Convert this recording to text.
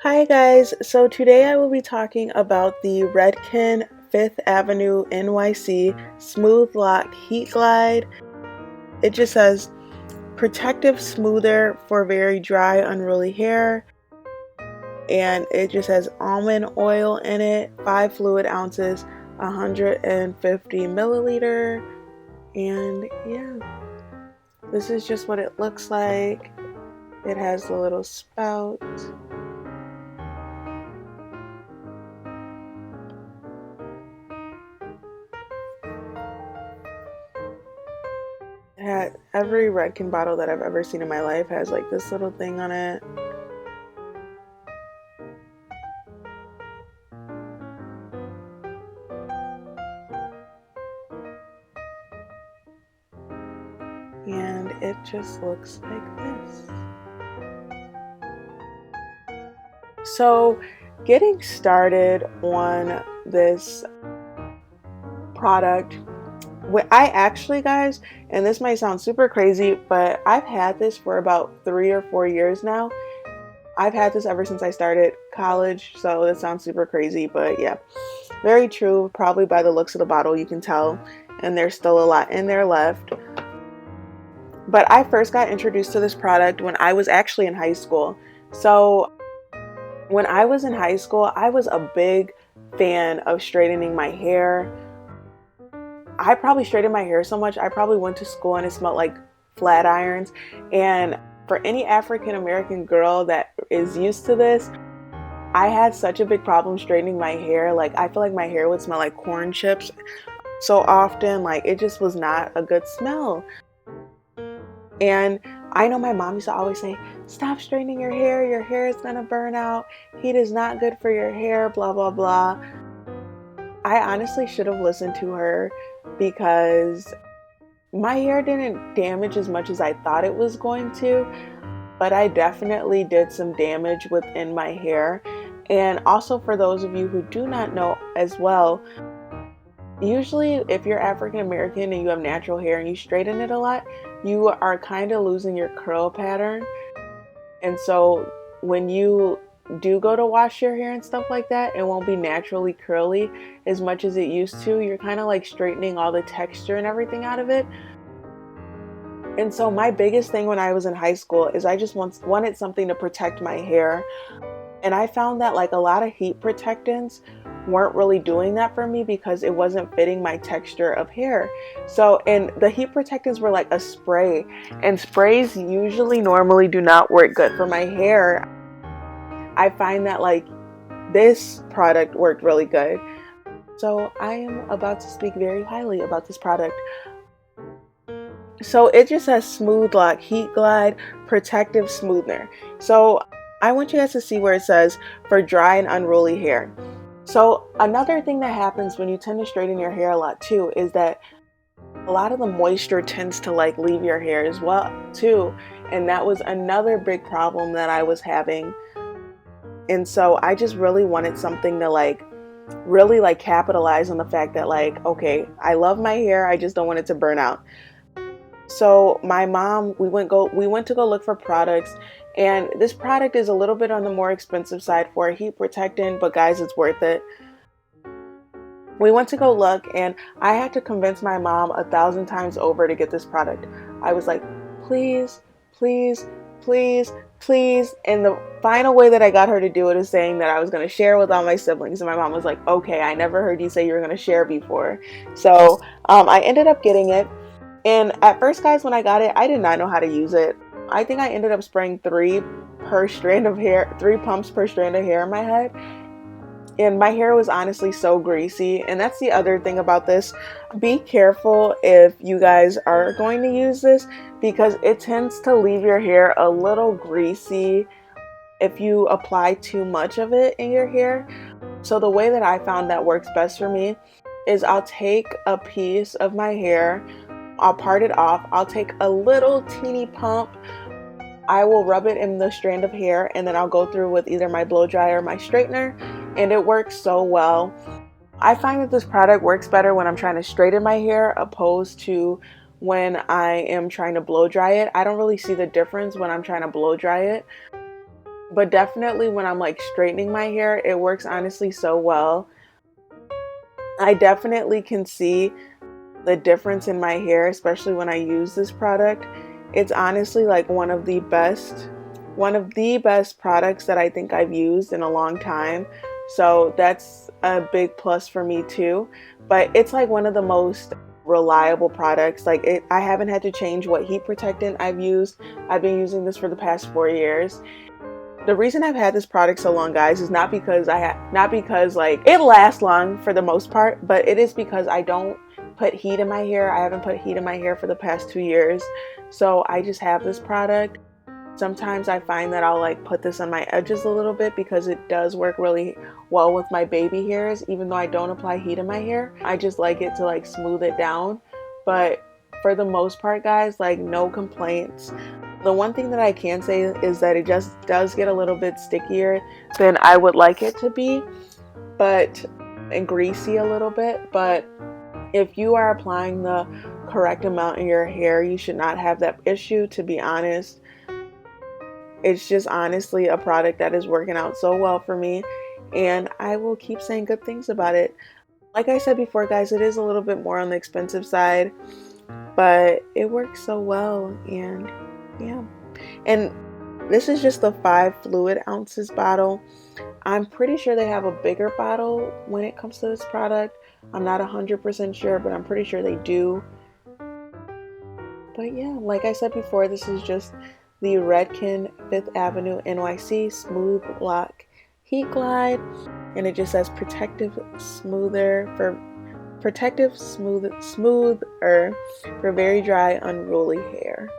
Hi guys, so today I will be talking about the Redken 5th Avenue NYC Smooth Lock Heat Glide. It just says protective smoother for very dry unruly hair, and it just has almond oil in it, 5 fluid ounces, 150 milliliter, and yeah, this is just what it looks like. It has the little spout. Every Redken bottle that I've ever seen in my life has like this little thing on it. And it just looks like this. So getting started on this product, I actually, guys, and this might sound super crazy, but I've had this for about 3 or 4 years now. I've had this ever since I started college, so it sounds super crazy, but yeah, very true. Probably by the looks of the bottle you can tell, and there's still a lot in there left. But I first got introduced to this product when I was actually in high school. So when I was in high school, I was a big fan of straightening my hair. I probably straightened my hair so much, I probably went to school and it smelled like flat irons. And for any African American girl that is used to this, I had such a big problem straightening my hair. Like, I feel like my hair would smell like corn chips so often. Like, it just was not a good smell. And I know my mom used to always say, stop straightening your hair is gonna burn out, heat is not good for your hair, blah blah blah. I honestly should have listened to her because my hair didn't damage as much as I thought it was going to, but I definitely did some damage within my hair. And also, for those of you who do not know as well, usually if you're African American and you have natural hair and you straighten it a lot, you are kind of losing your curl pattern. And so when you do go to wash your hair and stuff like that, it won't be naturally curly as much as it used to. You're kind of like straightening all the texture and everything out of it. And so my biggest thing when I was in high school is I just wanted something to protect my hair. And I found that like a lot of heat protectants weren't really doing that for me because it wasn't fitting my texture of hair. So, and the heat protectants were like a spray, and sprays usually normally do not work good for my hair. I find that like this product worked really good. So I am about to speak very highly about this product. So it just says Smooth Lock Heat Glide Protective Smoothener. So I want you guys to see where it says for dry and unruly hair. So another thing that happens when you tend to straighten your hair a lot too is that a lot of the moisture tends to like leave your hair as well too. And that was another big problem that I was having. And so I just really wanted something to like really like capitalize on the fact that like, okay, I love my hair, I just don't want it to burn out. So my mom, we went to go look for products, and this product is a little bit on the more expensive side for a heat protectant, but guys, it's worth it. We went to go look, and I had to convince my mom 1,000 times over to get this product. I was like, please, please, please, please. And the final way that I got her to do it is saying that I was going to share with all my siblings. And my mom was like, okay, I never heard you say you were going to share before. So I ended up getting it. And at first, guys, when I got it, I did not know how to use it. I think I ended up spraying 3 per strand of hair, 3 pumps per strand of hair in my head. And my hair was honestly so greasy. And that's the other thing about this. Be careful if you guys are going to use this because it tends to leave your hair a little greasy if you apply too much of it in your hair. So the way that I found that works best for me is I'll take a piece of my hair, I'll part it off, I'll take a little teeny pump, I will rub it in the strand of hair, and then I'll go through with either my blow dryer or my straightener, and it works so well. I find that this product works better when I'm trying to straighten my hair opposed to when I am trying to blow dry it. I don't really see the difference when I'm trying to blow dry it. but definitely when I'm like straightening my hair, it works honestly so well. I definitely can see the difference in my hair, especially when I use this product. It's honestly like one of the best products that I think I've used in a long time. So that's a big plus for me too. But it's like one of the most reliable products. Like I haven't had to change what heat protectant I've used. I've been using this for the past 4 years. The reason I've had this product so long, guys, is not because like it lasts long for the most part, but it is because I don't put heat in my hair. I haven't put heat in my hair for the past 2 years. So I just have this product. Sometimes I find that I'll like put this on my edges a little bit because it does work really well with my baby hairs, even though I don't apply heat in my hair. I just like it to like smooth it down. But for the most part, guys, like no complaints. The one thing that I can say is that it just does get a little bit stickier than I would like it to be, but and greasy a little bit. But if you are applying the correct amount in your hair, you should not have that issue, to be honest. It's just honestly a product that is working out so well for me, and I will keep saying good things about it. Like I said before, guys, it is a little bit more on the expensive side, but it works so well. And yeah, and this is just the 5 fluid ounces bottle. I'm pretty sure they have a bigger bottle when it comes to this product. I'm not 100% sure, but I'm pretty sure they do. But yeah, like I said before, this is just the Redken 5th Avenue NYC Smooth Lock Heat Glide, and it just says protective smoother for very dry, unruly hair.